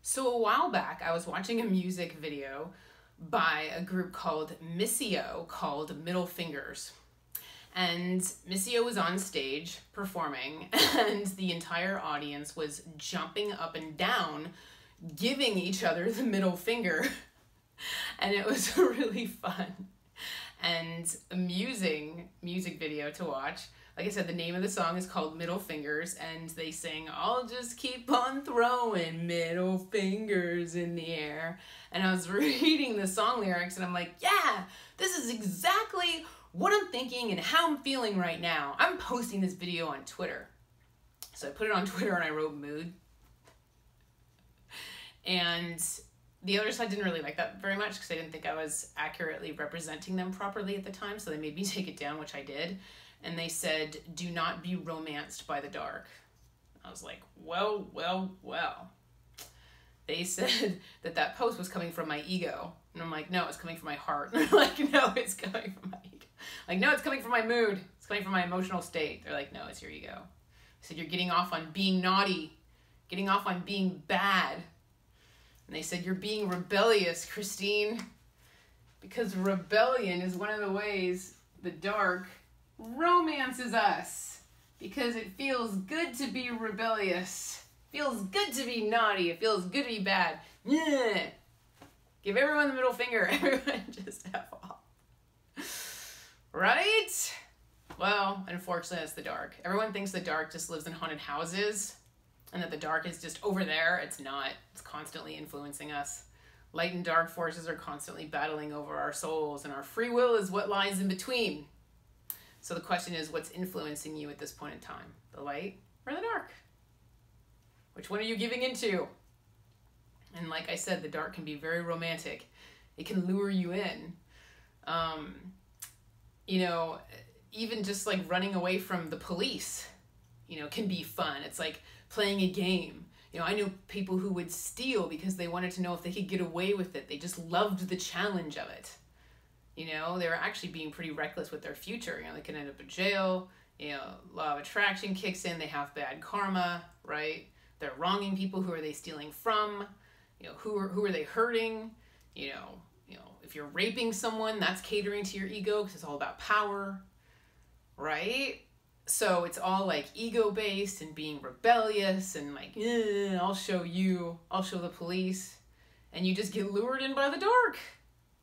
So a while back, I was watching a music video by a group called Missio called Middle Fingers. And Missio was on stage performing, and the entire audience was jumping up and down, giving each other the middle finger. And it was really fun and amusing music video to watch. Like I said, the name of the song is called Middle Fingers, and they sing, "I'll just keep on throwing middle fingers in the air." And I was reading the song lyrics, and I'm like, yeah, this is exactly what I'm thinking and how I'm feeling right now. I'm posting this video on Twitter. So I put it on Twitter and I wrote mood. And the other side didn't really like that very much because I didn't think I was accurately representing them properly at the time. So they made me take it down, which I did. And they said, "Do not be romanced by the dark." I was like, well. They said that post was coming from my ego. And I'm like, no, it's coming from my heart. And they're like, no, it's coming from my ego. Like, no, it's coming from my mood. It's coming from my emotional state. They're like, no, it's your ego. I said, you're getting off on being naughty, getting off on being bad. And they said, you're being rebellious, Christine, because rebellion is one of the ways the dark romances us, because it feels good to be rebellious. Feels good to be naughty. It feels good to be bad. Yeah. Give everyone the middle finger. Everyone just F off. Right? Well, unfortunately, that's the dark. Everyone thinks the dark just lives in haunted houses and that the dark is just over there. It's not. It's constantly influencing us. Light and dark forces are constantly battling over our souls, and our free will is what lies in between. So the question is, what's influencing you at this point in time? The light or the dark? Which one are you giving into? And like I said, the dark can be very romantic. It can lure you in. Even just like running away from the police, can be fun. It's like playing a game. I knew people who would steal because they wanted to know if they could get away with it. They just loved the challenge of it. They were actually being pretty reckless with their future. They could end up in jail. Law of attraction kicks in. They have bad karma, right? They're wronging people. Who are they stealing from? Who are they hurting? If you're raping someone, that's catering to your ego because it's all about power, right? So it's all like ego-based and being rebellious and like, I'll show you, I'll show the police. And you just get lured in by the dark.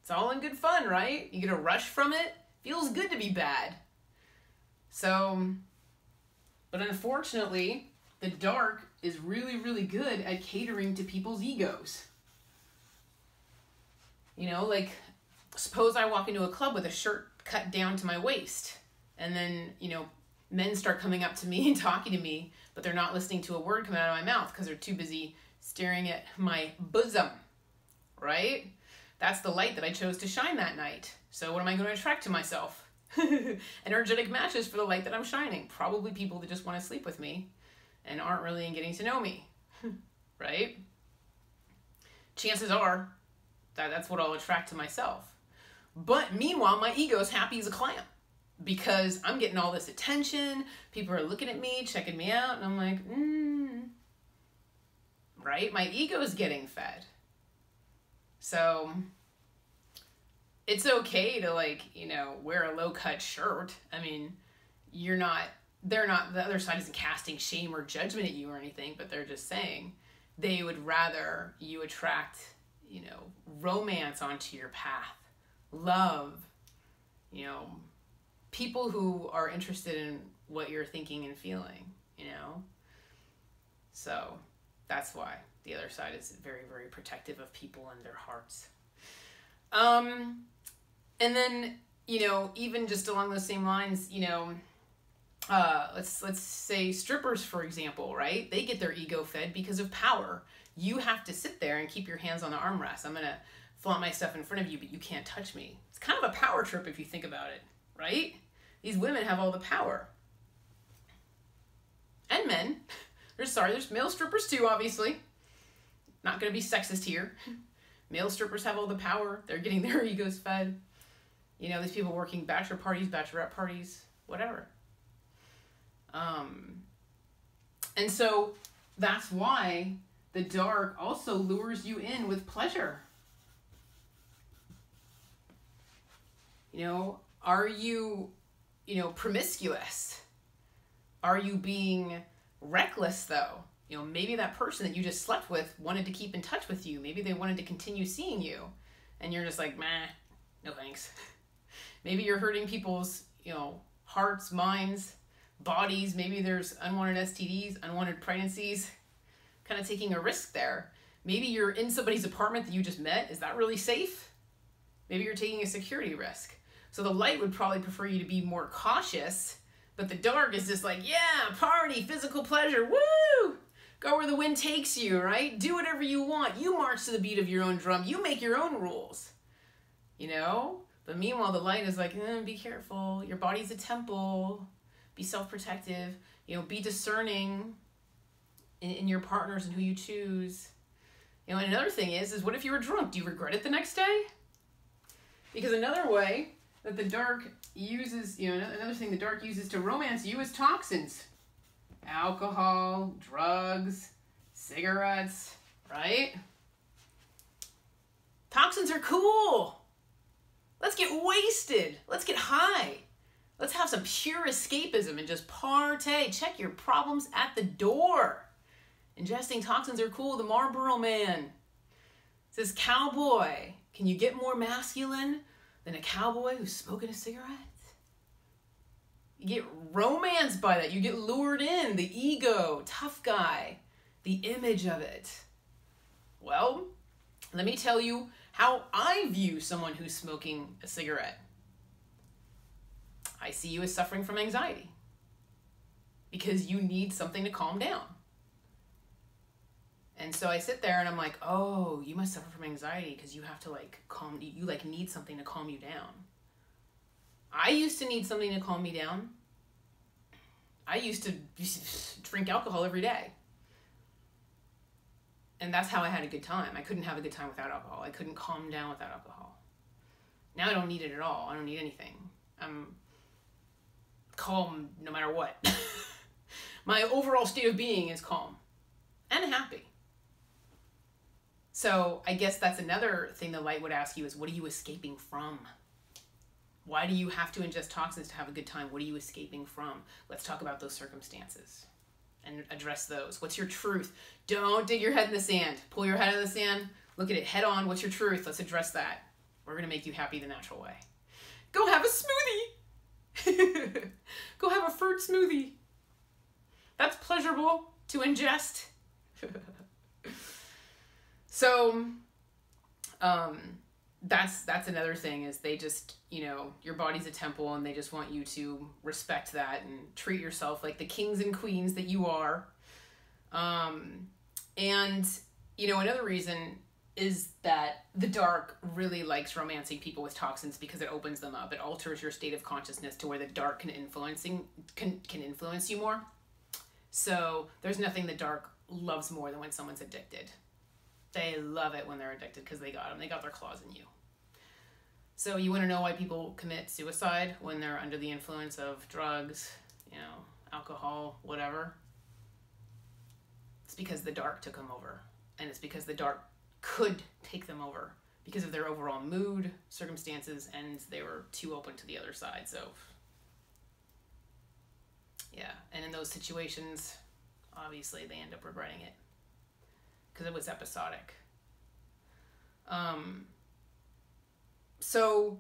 It's all in good fun, right? You get a rush from it. Feels good to be bad. So, but unfortunately, the dark is really, really good at catering to people's egos. Like, suppose I walk into a club with a shirt cut down to my waist, and then, men start coming up to me and talking to me, but they're not listening to a word come out of my mouth because they're too busy staring at my bosom, right? That's the light that I chose to shine that night. So what am I going to attract to myself? Energetic matches for the light that I'm shining. Probably people that just want to sleep with me and aren't really in getting to know me, right? Chances are that's what I'll attract to myself. But meanwhile, my ego's happy as a clam because I'm getting all this attention. People are looking at me, checking me out, and I'm like, right? My ego's getting fed. So it's okay to wear a low-cut shirt. I mean, the other side isn't casting shame or judgment at you or anything, but they're just saying they would rather you attract, romance onto your path, love, people who are interested in what you're thinking and feeling, So that's why the other side is very, very protective of people and their hearts. And then, even just along those same lines, let's say strippers, for example, right? They get their ego fed because of power. You have to sit there and keep your hands on the armrest. I'm going to flaunt my stuff in front of you, but you can't touch me. It's kind of a power trip if you think about it, right? These women have all the power. And men. There's male strippers too, obviously. Not going to be sexist here. Male strippers have all the power. They're getting their egos fed. These people working bachelor parties, bachelorette parties, whatever. And so that's why the dark also lures you in with pleasure. You know, are you, promiscuous? Are you being reckless though? You know, maybe that person that you just slept with wanted to keep in touch with you. Maybe they wanted to continue seeing you. And you're just like, meh, no thanks. Maybe you're hurting people's, hearts, minds, bodies. Maybe there's unwanted STDs, unwanted pregnancies, kind of taking a risk there. Maybe you're in somebody's apartment that you just met. Is that really safe? Maybe you're taking a security risk. So the light would probably prefer you to be more cautious, but the dark is just like, yeah, party, physical pleasure, woo! Go where the wind takes you, right? Do whatever you want. You march to the beat of your own drum. You make your own rules, But meanwhile, the light is like, be careful. Your body's a temple. Be self-protective. Be discerning in your partners and who you choose. And another thing is what if you were drunk? Do you regret it the next day? Because another way that the dark uses, another thing the dark uses to romance you is toxins. Alcohol, drugs, cigarettes, right? Toxins are cool. Let's get wasted. Let's get high. Let's have some pure escapism and just partay. Check your problems at the door. Ingesting toxins are cool. The Marlboro Man says, cowboy, can you get more masculine than a cowboy who's smoking a cigarette? You get romanced by that. You get lured in. The ego, tough guy, the image of it. Well, let me tell you how I view someone who's smoking a cigarette. I see you as suffering from anxiety because you need something to calm down. And so I sit there and I'm like, oh, you must suffer from anxiety because you have to you need something to calm you down. I used to need something to calm me down. I used to drink alcohol every day. And that's how I had a good time. I couldn't have a good time without alcohol. I couldn't calm down without alcohol. Now I don't need it at all. I don't need anything. I'm calm no matter what. My overall state of being is calm and happy. So I guess that's another thing the light would ask you is, what are you escaping from? Why do you have to ingest toxins to have a good time? What are you escaping from? Let's talk about those circumstances and address those. What's your truth? Don't dig your head in the sand. Pull your head out of the sand. Look at it head on. What's your truth? Let's address that. We're going to make you happy the natural way. Go have a smoothie. Go have a fruit smoothie. That's pleasurable to ingest. So, that's another thing is they just, your body's a temple and they just want you to respect that and treat yourself like the kings and queens that you are. Another reason is that the dark really likes romancing people with toxins because it opens them up. It alters your state of consciousness to where the dark can influence you more. So there's nothing the dark loves more than when someone's addicted. They love it when they're addicted because they got them. They got their claws in you. So you want to know why people commit suicide when they're under the influence of drugs, alcohol, whatever? It's because the dark took them over. And it's because the dark could take them over because of their overall mood, circumstances, and they were too open to the other side. So, yeah. And in those situations, obviously, they end up regretting it because it was episodic. So,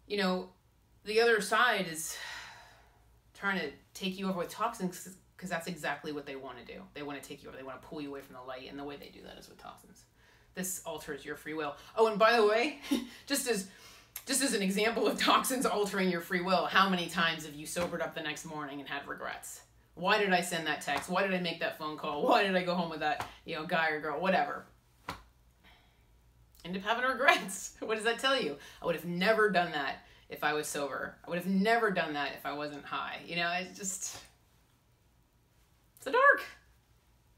the other side is trying to take you over with toxins because that's exactly what they want to do. They want to take you over. They want to pull you away from the light, and the way they do that is with toxins. This alters your free will. Oh, and by the way, just as an example of toxins altering your free will, how many times have you sobered up the next morning and had regrets? Why did I send that text? Why did I make that phone call? Why did I go home with that, guy or girl, whatever? End up having regrets. What does that tell you? I would have never done that if I was sober. I would have never done that if I wasn't high. It's the dark.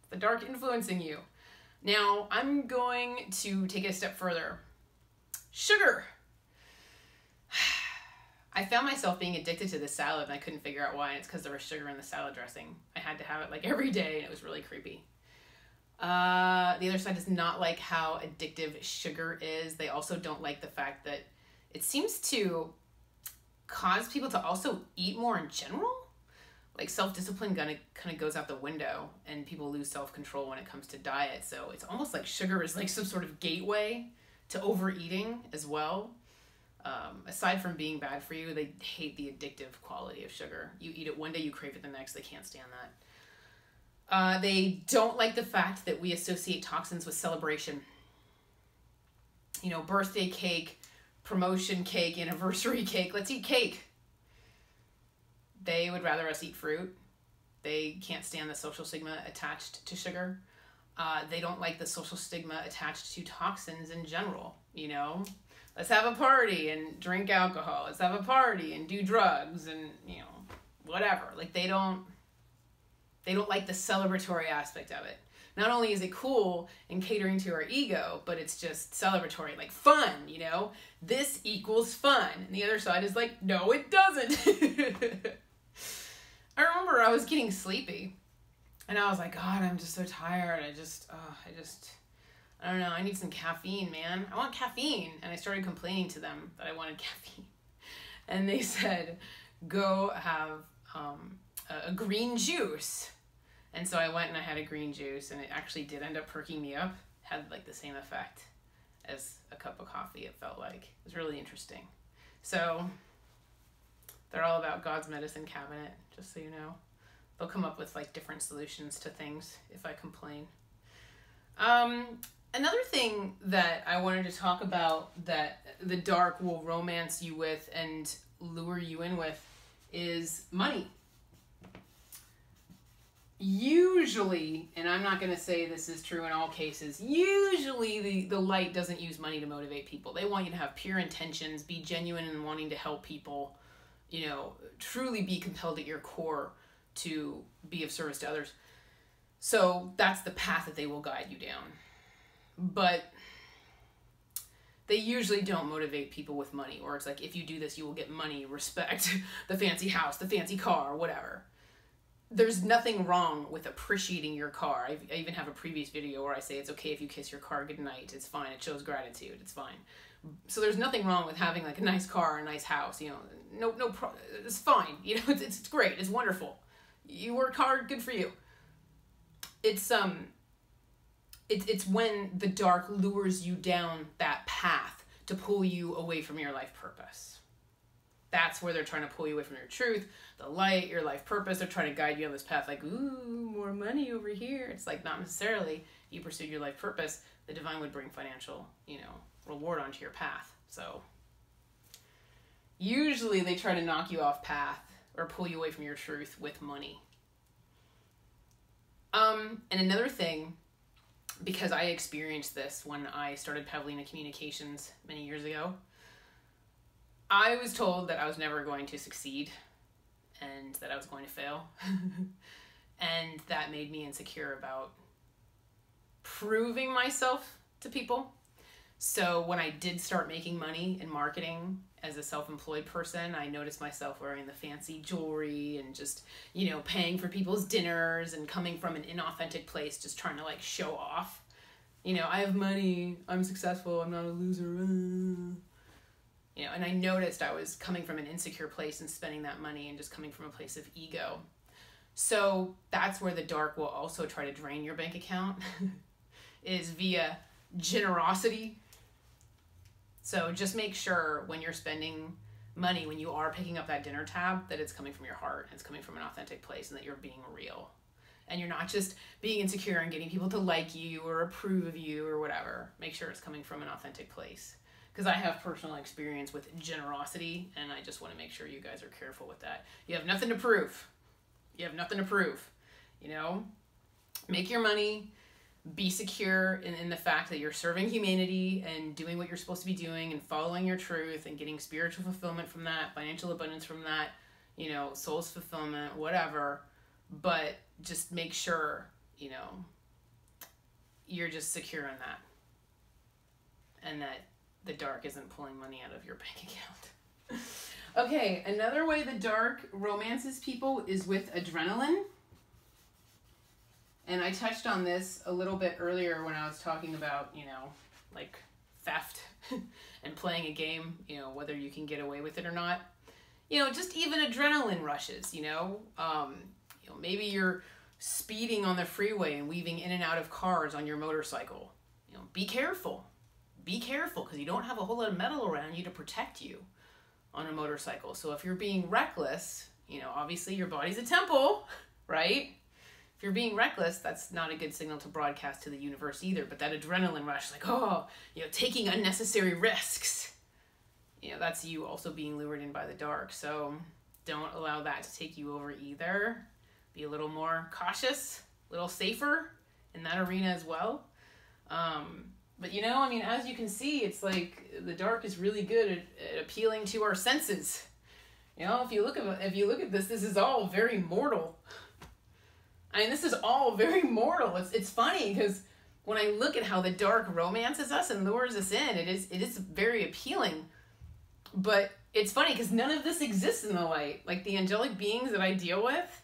It's the dark influencing you. Now, I'm going to take it a step further. Sugar. I found myself being addicted to this salad and I couldn't figure out why. And it's because there was sugar in the salad dressing. I had to have it every day and it was really creepy. The other side does not like how addictive sugar is. They also don't like the fact that it seems to cause people to also eat more in general. Like self-discipline kind of goes out the window, and people lose self-control when it comes to diet. So it's almost like sugar is like some sort of gateway to overeating as well. Aside from being bad for you, they hate the addictive quality of sugar. You eat it one day, you crave it the next. They can't stand that. They don't like the fact that we associate toxins with celebration. You know, birthday cake, promotion cake, anniversary cake. Let's eat cake. They would rather us eat fruit. They can't stand the social stigma attached to sugar. They don't like the social stigma attached to toxins in general. You know, let's have a party and drink alcohol. Let's have a party and do drugs and, you know, whatever. Like they don't like the celebratory aspect of it. Not only is it cool and catering to our ego, but it's just celebratory, like fun, you know? This equals fun. And the other side is like, no, it doesn't. I remember I was getting sleepy and I was like, God, I'm just so tired. I don't know. I need some caffeine, man. I want caffeine. And I started complaining to them that I wanted caffeine. And they said, go have a green juice. And so I went and I had a green juice, and it actually did end up perking me up. Had like the same effect as a cup of coffee, it felt like. It was really interesting. So they're all about God's medicine cabinet, just so you know. They'll come up with like different solutions to things if I complain. Another thing that I wanted to talk about that the dark will romance you with and lure you in with is money. Usually, and I'm not going to say this is true in all cases, usually the light doesn't use money to motivate people. They want you to have pure intentions, be genuine in wanting to help people, you know, truly be compelled at your core to be of service to others. So that's the path that they will guide you down. But they usually don't motivate people with money, or it's like, if you do this, you will get money, respect, the fancy house, the fancy car, whatever. There's nothing wrong with appreciating your car. I even have a previous video where I say it's okay if you kiss your car goodnight. It's fine. It shows gratitude. It's fine. So there's nothing wrong with having like a nice car, a nice house. You know, it's fine. You know, it's great. It's wonderful. You work hard. Good for you. It's when the dark lures you down that path to pull you away from your life purpose. That's where they're trying to pull you away from your truth, the light, your life purpose. They're trying to guide you on this path like, ooh, more money over here. It's like, not necessarily. You pursued your life purpose, the divine would bring financial, you know, reward onto your path. So usually they try to knock you off path or pull you away from your truth with money. And another thing, because I experienced this when I started Pavlina Communications many years ago, I was told that I was never going to succeed and that I was going to fail. And that made me insecure about proving myself to people. So when I did start making money in marketing as a self-employed person, I noticed myself wearing the fancy jewelry and just, you know, paying for people's dinners and coming from an inauthentic place, just trying to like show off. You know, I have money, I'm successful, I'm not a loser. You know, and I noticed I was coming from an insecure place and spending that money and just coming from a place of ego. So that's where the dark will also try to drain your bank account is via generosity. So just make sure when you're spending money, when you are picking up that dinner tab, that it's coming from your heart and it's coming from an authentic place and that you're being real. And you're not just being insecure and getting people to like you or approve of you or whatever. Make sure it's coming from an authentic place. Because I have personal experience with generosity, and I just want to make sure you guys are careful with that. You have nothing to prove. You have nothing to prove. You know? Make your money. Be secure in the fact that you're serving humanity and doing what you're supposed to be doing and following your truth and getting spiritual fulfillment from that, financial abundance from that, you know, soul's fulfillment, whatever. But just make sure, you know, you're just secure in that. And that the dark isn't pulling money out of your bank account. Okay, another way the dark romances people is with adrenaline. And I touched on this a little bit earlier when I was talking about, you know, like theft and playing a game, you know, whether you can get away with it or not. You know, just even adrenaline rushes, you know, maybe you're speeding on the freeway and weaving in and out of cars on your motorcycle. You know, be careful. Be careful, because you don't have a whole lot of metal around you to protect you on a motorcycle. So if you're being reckless, you know, obviously your body's a temple, right? If you're being reckless, that's not a good signal to broadcast to the universe either. But that adrenaline rush, like, oh, you know, taking unnecessary risks, you know, that's you also being lured in by the dark. So don't allow that to take you over either. Be a little more cautious, a little safer in that arena as well. But, you know, I mean, as you can see, it's like the dark is really good at appealing to our senses. You know, if you look at this is all very mortal. I mean, this is all very mortal. It's funny because when I look at how the dark romances us and lures us in, it is very appealing. But it's funny because none of this exists in the light. Like the angelic beings that I deal with,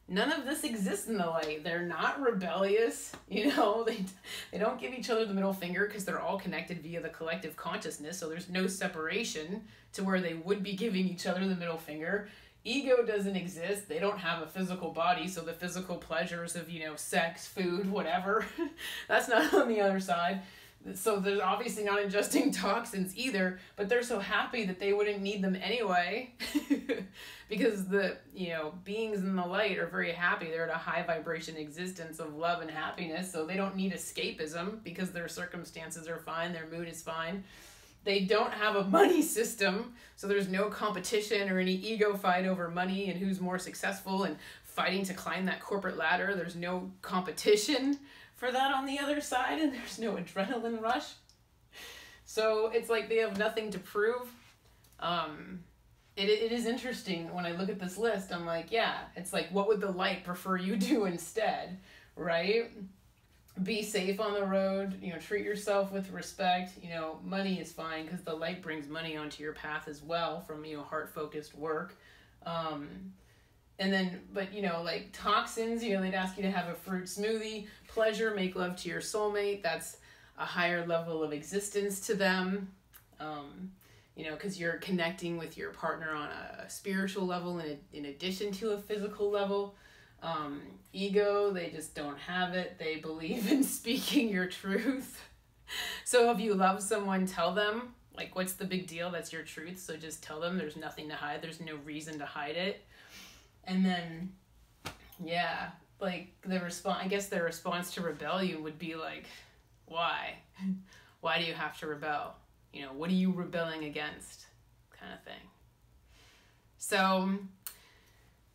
none of this exists in the light. They're not rebellious, you know. They don't give each other the middle finger because they're all connected via the collective consciousness. So there's no separation to where they would be giving each other the middle finger. Ego doesn't exist. They don't have a physical body, so the physical pleasures of, you know, sex, food, whatever, that's not on the other side. So they're obviously not ingesting toxins either, but they're so happy that they wouldn't need them anyway because the, you know, beings in the light are very happy. They're at a high vibration existence of love and happiness, so they don't need escapism because their circumstances are fine, their mood is fine. They don't have a money system, so there's no competition or any ego fight over money and who's more successful and fighting to climb that corporate ladder. There's no competition for that on the other side, and there's no adrenaline rush. So it's like they have nothing to prove. It is interesting when I look at this list. I'm like, yeah, it's like, what would the light prefer you do instead, right? Be safe on the road, you know, treat yourself with respect. You know, money is fine because the light brings money onto your path as well from, you know, heart-focused work. And then, but, you know, like toxins, you know, they'd ask you to have a fruit smoothie. Pleasure, make love to your soulmate. That's a higher level of existence to them. You know, because you're connecting with your partner on a spiritual level in addition to a physical level. Ego, they just don't have it. They believe in speaking your truth. So if you love someone, tell them, like, what's the big deal? That's your truth. So just tell them there's nothing to hide. There's no reason to hide it. And then, yeah, like I guess their response to rebellion would be like, why? Why do you have to rebel? You know, what are you rebelling against? Kind of thing. So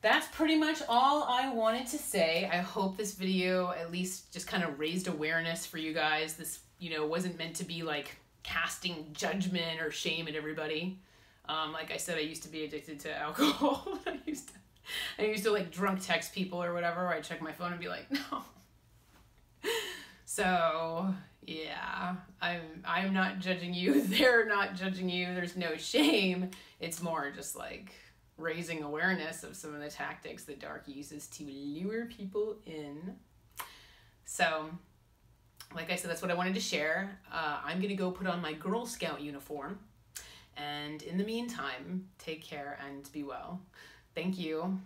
that's pretty much all I wanted to say. I hope this video at least just kind of raised awareness for you guys. This, you know, wasn't meant to be like casting judgment or shame at everybody. Like I said, I used to be addicted to alcohol. I used to like drunk text people or whatever, where I'd check my phone and be like, no. So yeah, I'm not judging you. They're not judging you. There's no shame. It's more just like raising awareness of some of the tactics the dark uses to lure people in. So, like I said, that's what I wanted to share. I'm going to go put on my Girl Scout uniform. And in the meantime, take care and be well. Thank you.